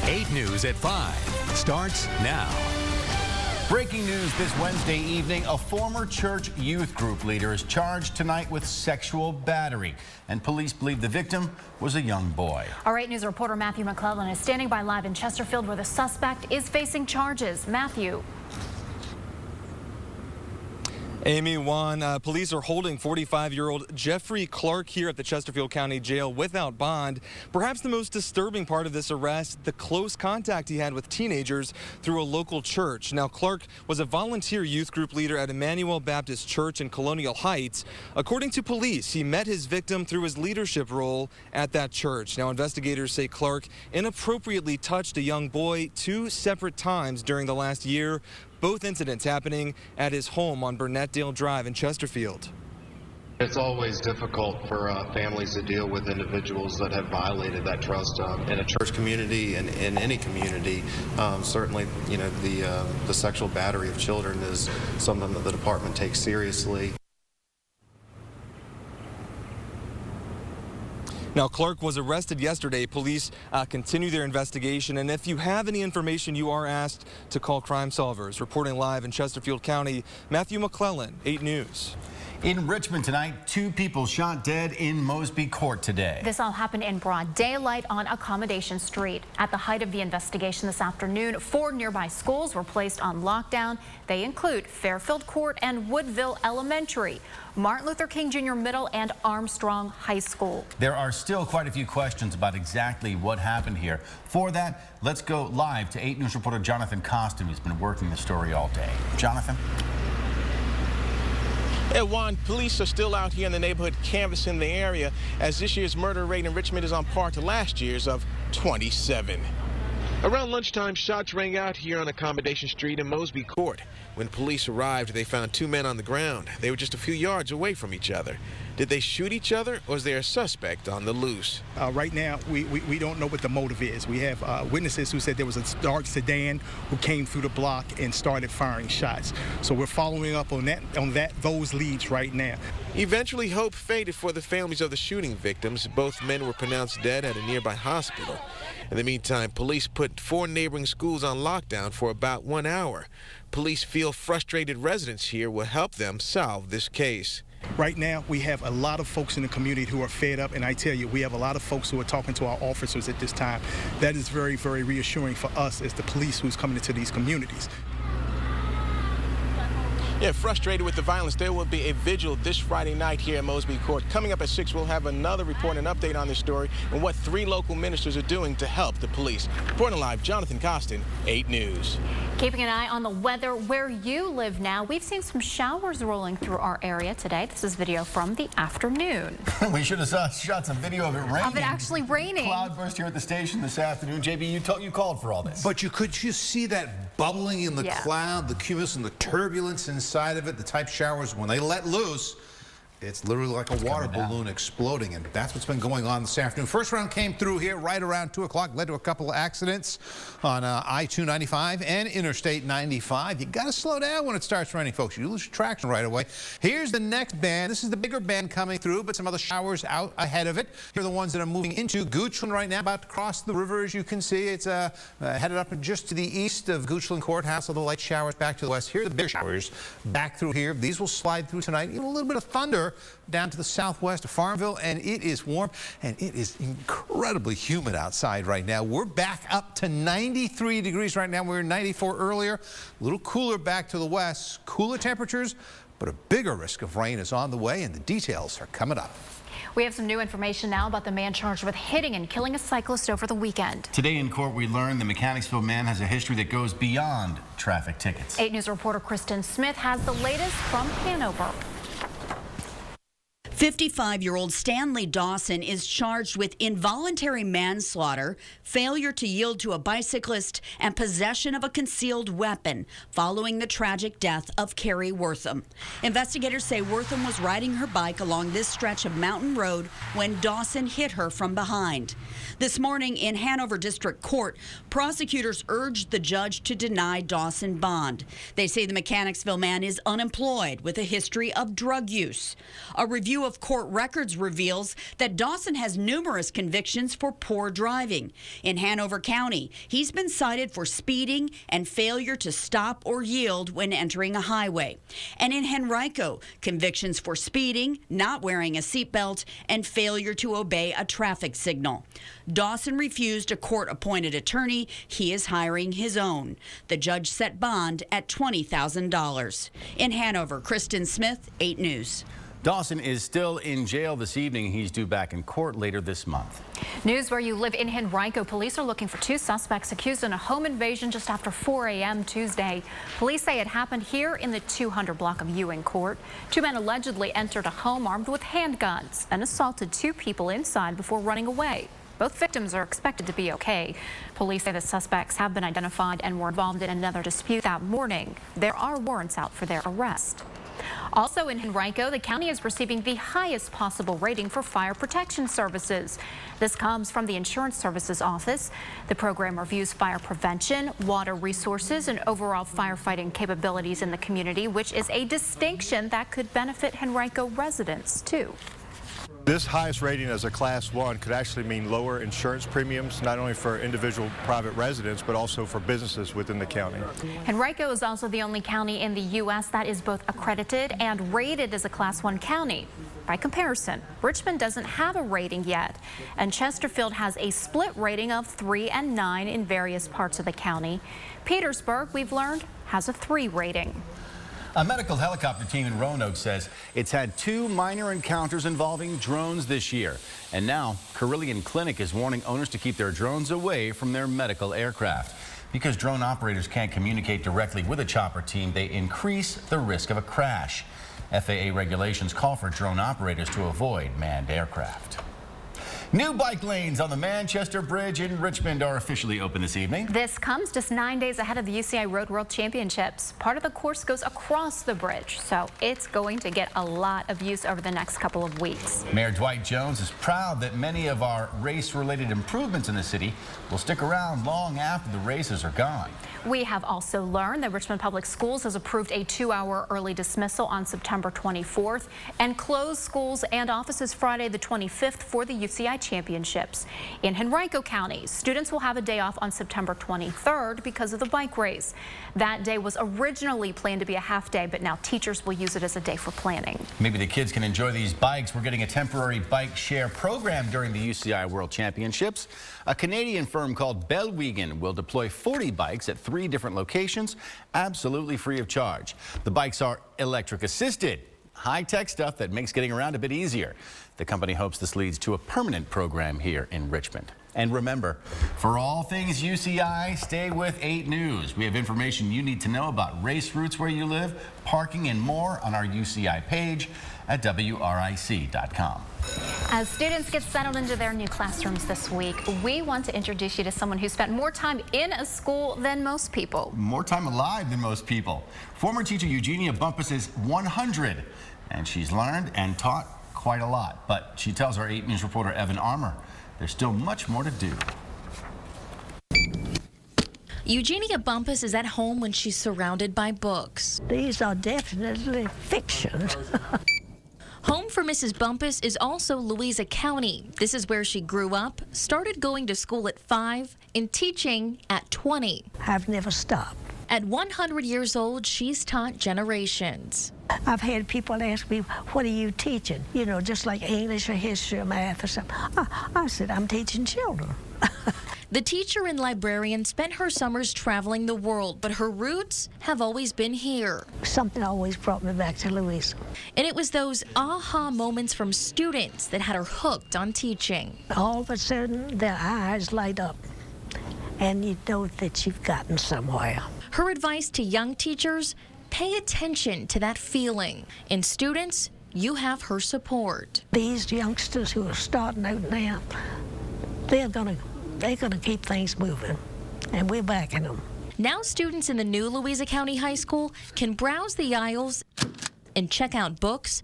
8 News at 5 starts now. Breaking news this Wednesday evening, a former church youth group leader is charged tonight with sexual battery, and police believe the victim was a young boy. Our 8 News reporter Matthew McClellan is standing by live in Chesterfield where the suspect is facing charges. Matthew. Amy, police are holding 45-year-old Jeffrey Clark here at the Chesterfield County Jail without bond. Perhaps the most disturbing part of this arrest, the close contact he had with teenagers through a local church. Now, Clark was a volunteer youth group leader at Emmanuel Baptist Church in Colonial Heights. According to police, he met his victim through his leadership role at that church. Now, investigators say Clark inappropriately touched a young boy 2 separate times during the last year. Both incidents happening at his home on Burnettdale Drive in Chesterfield. It's always difficult for families to deal with individuals that have violated that trust in a church community and in any community. Certainly, you know, the sexual battery of children is something that the department takes seriously. Now, Clark was arrested yesterday. Police continue their investigation, and if you have any information, you are asked to call Crime Solvers. Reporting live in Chesterfield County, Matthew McClellan, 8 News. In Richmond tonight, 2 people shot dead in Mosby Court today. This all happened in broad daylight on Accommodation Street. At the height of the investigation this afternoon, 4 nearby schools were placed on lockdown. They include Fairfield Court and Woodville Elementary, Martin Luther King Jr. Middle, and Armstrong High School. There are still quite a few questions about exactly what happened here. For that, let's go live to 8 News reporter Jonathan Costin, who's been working the story all day. Jonathan? Hey, Juan, police are still out here in the neighborhood canvassing the area as this year's murder rate in Richmond is on par to last year's of 27. Around lunchtime, shots rang out here on Accommodation Street in Mosby Court. When police arrived, they found 2 men on the ground. They were just a few yards away from each other. Did they shoot each other, or is there a suspect on the loose? Right now, we don't know what the motive is. We have witnesses who said there was a dark sedan who came through the block and started firing shots. So we're following up on those leads right now. Eventually, hope faded for the families of the shooting victims. Both men were pronounced dead at a nearby hospital. In the meantime, police put 4 neighboring schools on lockdown for about 1 hour. Police feel frustrated residents here will help them solve this case. Right now, we have a lot of folks in the community who are fed up, and I tell you, we have a lot of folks who are talking to our officers at this time. That is very, very reassuring for us as the police who's coming into these communities. Yeah, frustrated with the violence, there will be a vigil this Friday night here at Mosby Court. Coming up at 6, we'll have another report and update on this story and what 3 local ministers are doing to help the police. Reporting live, Jonathan Costin, 8 News. Keeping an eye on the weather where you live now. We've seen some showers rolling through our area today. This is video from the afternoon. We should have shot some video of it raining. Of it actually raining. Cloudburst here at the station this afternoon. JB, you called for all this. But could you see that bubbling in the cloud, the cumulus and the turbulence inside of it, the type showers, when they let loose, it's literally like a water balloon exploding, and that's what's been going on this afternoon. First round came through here right around 2 o'clock, led to a couple of accidents on I-295 and Interstate 95. You got to slow down when it starts raining, folks. You lose your traction right away. Here's the next band. This is the bigger band coming through, but some other showers out ahead of it. Here are the ones that are moving into Goochland right now, about to cross the river, as you can see. It's headed up just to the east of Goochland Courthouse. All the light showers back to the west. Here are the bigger showers back through here. These will slide through tonight. Even a little bit of thunder down to the southwest of Farmville, and it is warm and it is incredibly humid outside right now. We're back up to 93 degrees right now. We were 94 earlier. A little cooler back to the west. Cooler temperatures, but a bigger risk of rain is on the way, and the details are coming up. We have some new information now about the man charged with hitting and killing a cyclist over the weekend. Today in court, we learned the Mechanicsville man has a history that goes beyond traffic tickets. 8 News reporter Kristen Smith has the latest from Hanover. 55-year-old Stanley Dawson is charged with involuntary manslaughter, failure to yield to a bicyclist, and possession of a concealed weapon following the tragic death of Carrie Wortham. Investigators say Wortham was riding her bike along this stretch of Mountain Road when Dawson hit her from behind. This morning in Hanover District Court, prosecutors urged the judge to deny Dawson bond. They say the Mechanicsville man is unemployed with a history of drug use. A review of of court records reveals that Dawson has numerous convictions for poor driving. In Hanover County, he's been cited for speeding and failure to stop or yield when entering a highway. And in Henrico, convictions for speeding, not wearing a seatbelt, and failure to obey a traffic signal. Dawson refused a court-appointed attorney. He is hiring his own. The judge set bond at $20,000. In Hanover, Kristen Smith, 8 News. Dawson is still in jail this evening. He's due back in court later this month. News where you live in Henrico. Police are looking for 2 suspects accused in a home invasion just after 4 a.m. Tuesday. Police say it happened here in the 200 block of Ewing Court. 2 men allegedly entered a home armed with handguns and assaulted 2 people inside before running away. Both victims are expected to be okay. Police say the suspects have been identified and were involved in another dispute that morning. There are warrants out for their arrest. Also in Henrico, the county is receiving the highest possible rating for fire protection services. This comes from the Insurance Services Office. The program reviews fire prevention, water resources, and overall firefighting capabilities in the community, which is a distinction that could benefit Henrico residents too. This highest rating as a Class 1 could actually mean lower insurance premiums, not only for individual private residents, but also for businesses within the county. Henrico is also the only county in the U.S. that is both accredited and rated as a Class 1 county. By comparison, Richmond doesn't have a rating yet, and Chesterfield has a split rating of 3 and 9 in various parts of the county. Petersburg, we've learned, has a 3 rating. A medical helicopter team in Roanoke says it's had 2 minor encounters involving drones this year. And now, Carilion Clinic is warning owners to keep their drones away from their medical aircraft. Because drone operators can't communicate directly with a chopper team, they increase the risk of a crash. FAA regulations call for drone operators to avoid manned aircraft. New bike lanes on the Manchester Bridge in Richmond are officially open this evening. This comes just 9 days ahead of the UCI Road World Championships. Part of the course goes across the bridge, so it's going to get a lot of use over the next couple of weeks. Mayor Dwight Jones is proud that many of our race-related improvements in the city will stick around long after the races are gone. We have also learned that Richmond Public Schools has approved a 2-hour early dismissal on September 24th and closed schools and offices Friday the 25th for the UCI Championships. In Henrico County, students will have a day off on September 23rd because of the bike race. That day was originally planned to be a half day, but now teachers will use it as a day for planning. Maybe the kids can enjoy these bikes. We're getting a temporary bike share program during the UCI World Championships. A Canadian firm called Bellwegen will deploy 40 bikes at 3 different locations, absolutely free of charge. The bikes are electric assisted, high-tech stuff that makes getting around a bit easier. The company hopes this leads to a permanent program here in Richmond. And remember, for all things UCI, stay with 8 News. We have information you need to know about race routes where you live, parking, and more on our UCI page at WRIC.com. As students get settled into their new classrooms this week, we want to introduce you to someone who spent more time in a school than most people. More time alive than most people. Former teacher Eugenia Bumpus is 100, and she's learned and taught quite a lot. But she tells our 8 News reporter Evan Armour there's still much more to do. Eugenia Bumpus is at home when she's surrounded by books. These are definitely fiction. Home for Mrs. Bumpus is also Louisa County. This is where she grew up, started going to school at 5, and teaching at 20. I've never stopped. At 100 years old, she's taught generations. I've had people ask me, what are you teaching? You know, just like English or history or math or something. I said, I'm teaching children. The teacher and librarian spent her summers traveling the world, but her roots have always been here. Something always brought me back to Louisa. And it was those aha moments from students that had her hooked on teaching. All of a sudden, their eyes light up, and you know that you've gotten somewhere. Her advice to young teachers, pay attention to that feeling. And students, you have her support. These youngsters who are starting out now, they're gonna keep things moving, and we're backing them. Now students in the new Louisa County High School can browse the aisles and check out books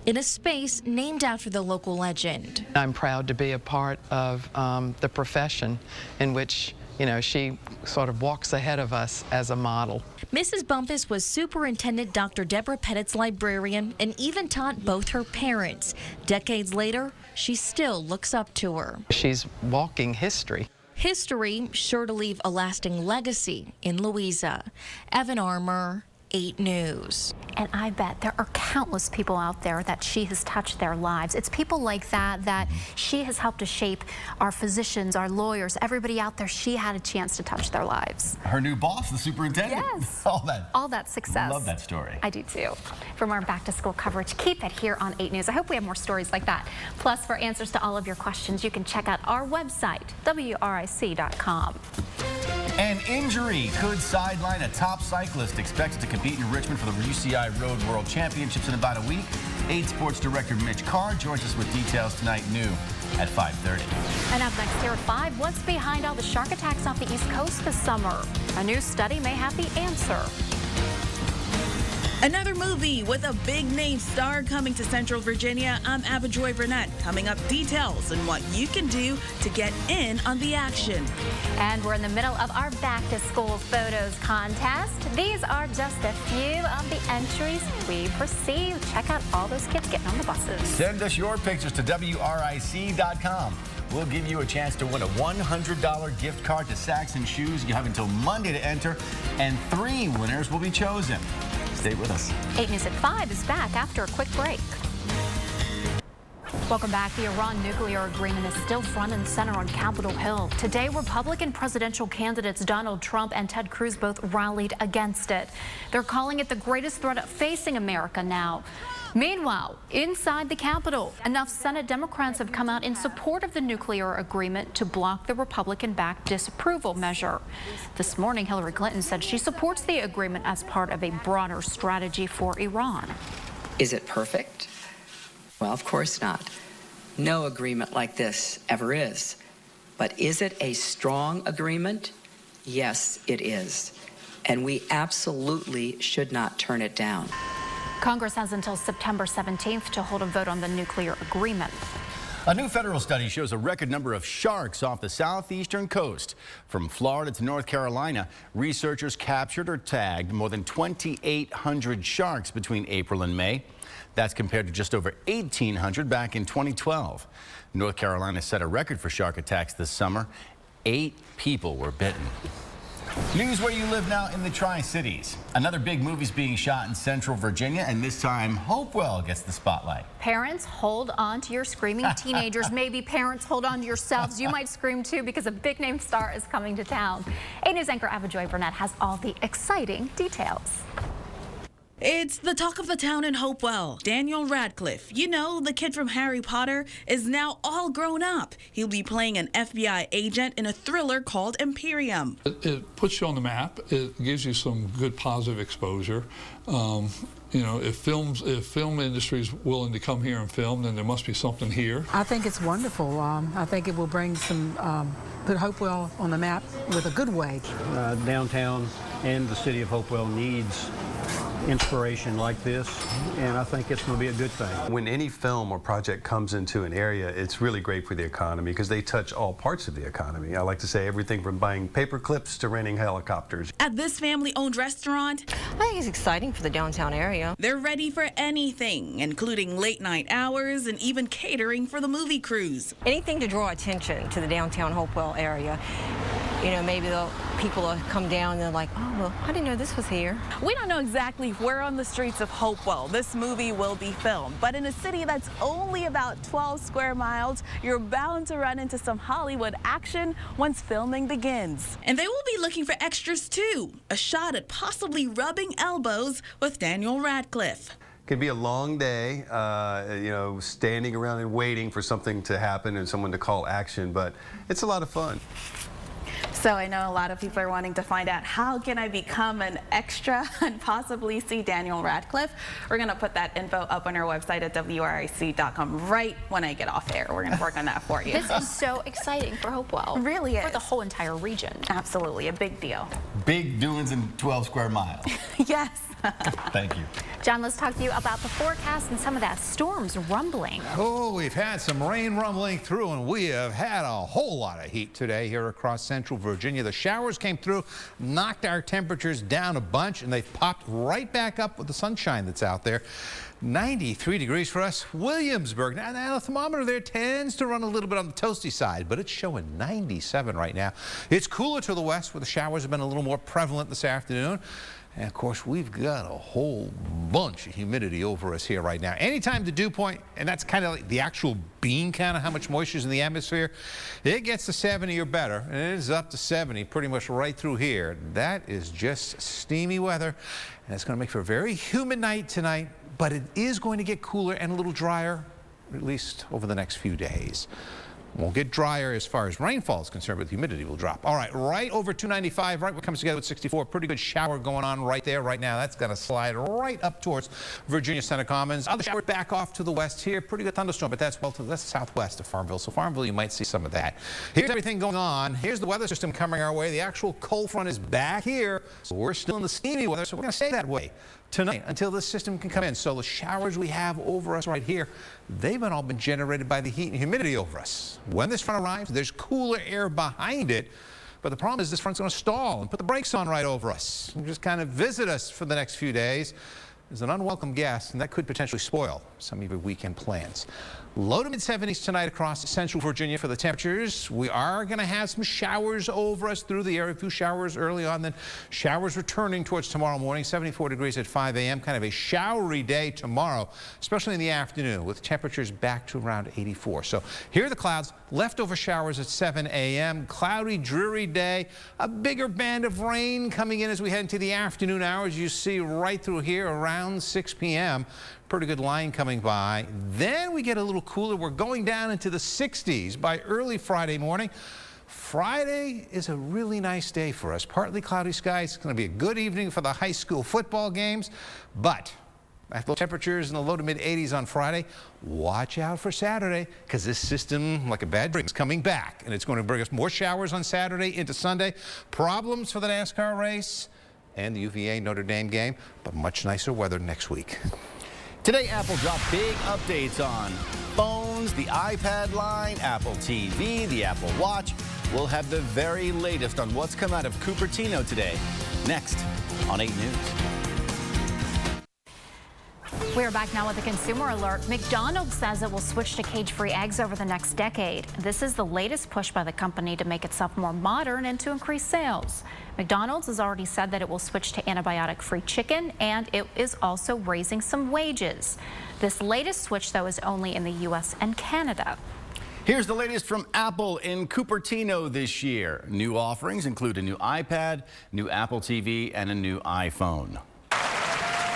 in a space named after the local legend. I'm proud to be a part of the profession in which you know, she sort of walks ahead of us as a model. Mrs. Bumpus was Superintendent Dr. Deborah Pettit's librarian and even taught both her parents. Decades later, she still looks up to her. She's walking history. History sure to leave a lasting legacy in Louisa. Evan Armour, 8 News. And I bet there are countless people out there that she has touched their lives. It's people like that she has helped to shape our physicians, our lawyers, everybody out there. She had a chance to touch their lives. Her new boss, the superintendent. Yes. All that success. Love that story. I do too. For more back-to-school coverage, keep it here on 8 News. I hope we have more stories like that. Plus, for answers to all of your questions, you can check out our website, WRIC.com. An injury could sideline a top cyclist expected to compete in Richmond for the UCI Road World Championships in about a week. 8 Sports Director Mitch Carr joins us with details tonight new at 5:30. And up next here at 5, what's behind all the shark attacks off the East Coast this summer? A new study may have the answer. Another movie with a big-name star coming to Central Virginia. I'm Ava Joy Burnett. Coming up, details on what you can do to get in on the action. And we're in the middle of our back-to-school photos contest. These are just a few of the entries we've received. Check out all those kids getting on the buses. Send us your pictures to WRIC.com. We'll give you a chance to win a $100 gift card to Saks and Shoes. You have until Monday to enter, and 3 winners will be chosen. Stay with us. 8 News at 5 is back after a quick break. Welcome back. The Iran nuclear agreement is still front and center on Capitol Hill. Today, Republican presidential candidates Donald Trump and Ted Cruz both rallied against it. They're calling it the greatest threat facing America now. Meanwhile, inside the Capitol, enough Senate Democrats have come out in support of the nuclear agreement to block the Republican-backed disapproval measure. This morning, Hillary Clinton said she supports the agreement as part of a broader strategy for Iran. Is it perfect? Well, of course not. No agreement like this ever is. But is it a strong agreement? Yes, it is. And we absolutely should not turn it down. Congress has until September 17th to hold a vote on the nuclear agreement. A new federal study shows a record number of sharks off the southeastern coast. From Florida to North Carolina, researchers captured or tagged more than 2,800 sharks between April and May. That's compared to just over 1,800 back in 2012. North Carolina set a record for shark attacks this summer. 8 people were bitten. News where you live now in the Tri-Cities. Another big movie's being shot in Central Virginia, and this time Hopewell gets the spotlight. Parents, hold on to your screaming teenagers. Maybe parents, hold on to yourselves. You might scream too because a big-name star is coming to town. 8 News anchor Ava Joy Burnett has all the exciting details. It's the talk of the town in Hopewell. Daniel Radcliffe, you know, the kid from Harry Potter, is now all grown up. He'll be playing an FBI agent in a thriller called Imperium. It puts you on the map. It gives you some good positive exposure. You know, if film industry is willing to come here and film, then there must be something here. I think it's wonderful. I think it will bring some, put Hopewell on the map with a good way. Downtown and the city of Hopewell needs inspiration like this, and I think it's going to be a good thing. When any film or project comes into an area, it's really great for the economy because they touch all parts of the economy. I like to say everything from buying paper clips to renting helicopters. At this family-owned restaurant, I think it's exciting for the downtown area. They're ready for anything, including late-night hours and even catering for the movie crews. Anything to draw attention to the downtown Hopewell area. You know, maybe people will come down and they're like, oh, well, I didn't know this was here. We don't know exactly where on the streets of Hopewell this movie will be filmed, but in a city that's only about 12 square miles, you're bound to run into some Hollywood action once filming begins. And they will be looking for extras too. A shot at possibly rubbing elbows with Daniel Radcliffe. It could be a long day, you know, standing around and waiting for something to happen and someone to call action, but it's a lot of fun. So I know a lot of people are wanting to find out, how can I become an extra and possibly see Daniel Radcliffe? We're going to put that info up on our website at WRIC.com right when I get off air. We're going to work on that for you. This is so exciting for Hopewell. It really is. For the whole entire region. Absolutely, a big deal. Big doings in 12 square miles. Yes. Thank you. John, let's talk to you about the forecast and some of that storms rumbling. Oh, we've had some rain rumbling through, and we have had a whole lot of heat today here across central Virginia. The showers came through, knocked our temperatures down a bunch, and they've popped right back up with the sunshine that's out there. 93 degrees for us. Williamsburg. Now, the thermometer there tends to run a little bit on the toasty side, but it's showing 97 right now. It's cooler to the west, where the showers have been a little more prevalent this afternoon. And, of course, we've got a whole bunch of humidity over us here right now. Anytime the dew point, and that's kind of like the actual bean count of how much moisture is in the atmosphere, it gets to 70 or better, and it is up to 70 pretty much right through here. That is just steamy weather, and it's going to make for a very humid night tonight, but it is going to get cooler and a little drier, at least over the next few days. Won't get drier as far as rainfall is concerned, but the humidity will drop. All right, right over 295, right what comes together with 64. Pretty good shower going on right there, right now. That's going to slide right up towards Virginia Center Commons. Other shower back off to the west here. Pretty good thunderstorm, but that's well to the southwest of Farmville. So Farmville, you might see some of that. Here's everything going on. Here's the weather system coming our way. The actual cold front is back here, so we're still in the steamy weather, so we're going to stay that way tonight until this system can come in. So the showers we have over us right here, they've all been generated by the heat and humidity over us. When this front arrives, there's cooler air behind it, but the problem is this front's going to stall and put the brakes on right over us and just kind of visit us for the next few days. There's an unwelcome guest, and that could potentially spoil some of your weekend plans. Low to mid-70s tonight across central Virginia for the temperatures. We are going to have some showers over us through the area. A few showers early on, then showers returning towards tomorrow morning. 74 degrees at 5 a.m. Kind of a showery day tomorrow, especially in the afternoon, with temperatures back to around 84. So here are the clouds. Leftover showers at 7 a.m. Cloudy, dreary day. A bigger band of rain coming in as we head into the afternoon hours. You see right through here around 6 p.m. Pretty good line coming by. Then we get a little cooler. We're going down into the 60s by early Friday morning. Friday is a really nice day for us. Partly cloudy skies. It's going to be a good evening for the high school football games. But after temperatures in the low to mid 80s on Friday, watch out for Saturday, because this system, like a bad dream, is coming back. And it's going to bring us more showers on Saturday into Sunday. Problems for the NASCAR race and the UVA Notre Dame game, but much nicer weather next week. Today, Apple dropped big updates on phones, the iPad line, Apple TV, the Apple Watch. We'll have the very latest on what's come out of Cupertino today. Next on 8 News. We're back now with a consumer alert. McDonald's says it will switch to cage-free eggs over the next decade. This is the latest push by the company to make itself more modern and to increase sales. McDonald's has already said that it will switch to antibiotic-free chicken, and it is also raising some wages. This latest switch, though, is only in the U.S. and Canada. Here's the latest from Apple in Cupertino this year. New offerings include a new iPad, new Apple TV, and a new iPhone.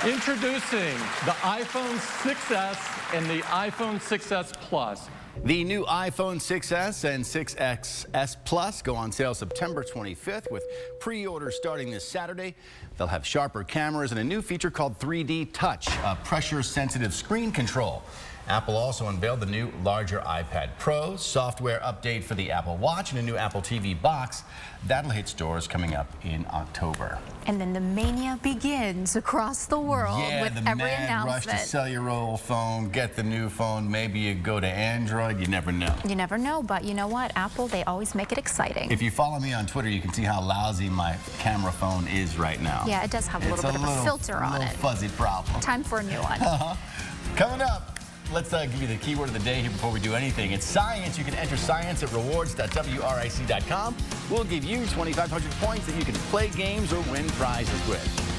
Introducing the iPhone 6s and the iPhone 6s Plus. The new iPhone 6s and 6XS Plus go on sale September 25th with pre-orders starting this Saturday. They'll have sharper cameras and a new feature called 3D Touch, a pressure-sensitive screen control. Apple also unveiled the new larger iPad Pro, software update for the Apple Watch, and a new Apple TV box. That'll hit stores coming up in October. And then the mania begins across the world with every announcement. Rush to sell your old phone, get the new phone. Maybe you go to Android. You never know. You never know, but you know what? Apple, they always make it exciting. If you follow me on Twitter, you can see how lousy my camera phone is right now. Yeah, it does have a little bit of a filter on it. Fuzzy problem. Time for a new one. Coming up. Let's give you the keyword of the day here before we do anything. It's science. You can enter science at rewards.wric.com. We'll give you 2,500 points that you can play games or win prizes with.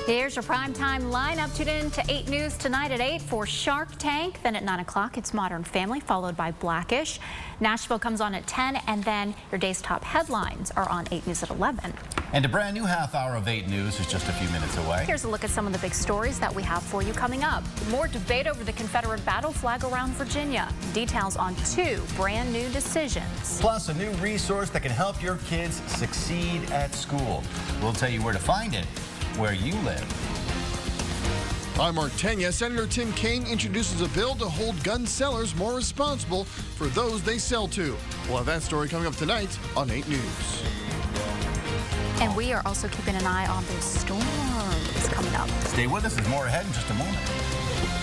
Here's your primetime lineup. Tune in to 8 News tonight at 8 for Shark Tank. Then at 9 o'clock, it's Modern Family, followed by Blackish. Nashville comes on at 10, and then your day's top headlines are on 8 News at 11. And a brand new half hour of 8 News is just a few minutes away. Here's a look at some of the big stories that we have for you coming up. More debate over the Confederate battle flag around Virginia. Details on 2 brand new decisions. Plus, a new resource that can help your kids succeed at school. We'll tell you where to find it, where you live. I'm Mark Tenya. Senator Tim Kaine introduces a bill to hold gun sellers more responsible for those they sell to. We'll have that story coming up tonight on 8 News. And we are also keeping an eye on those storms coming up. Stay with us. There's more ahead in just a moment.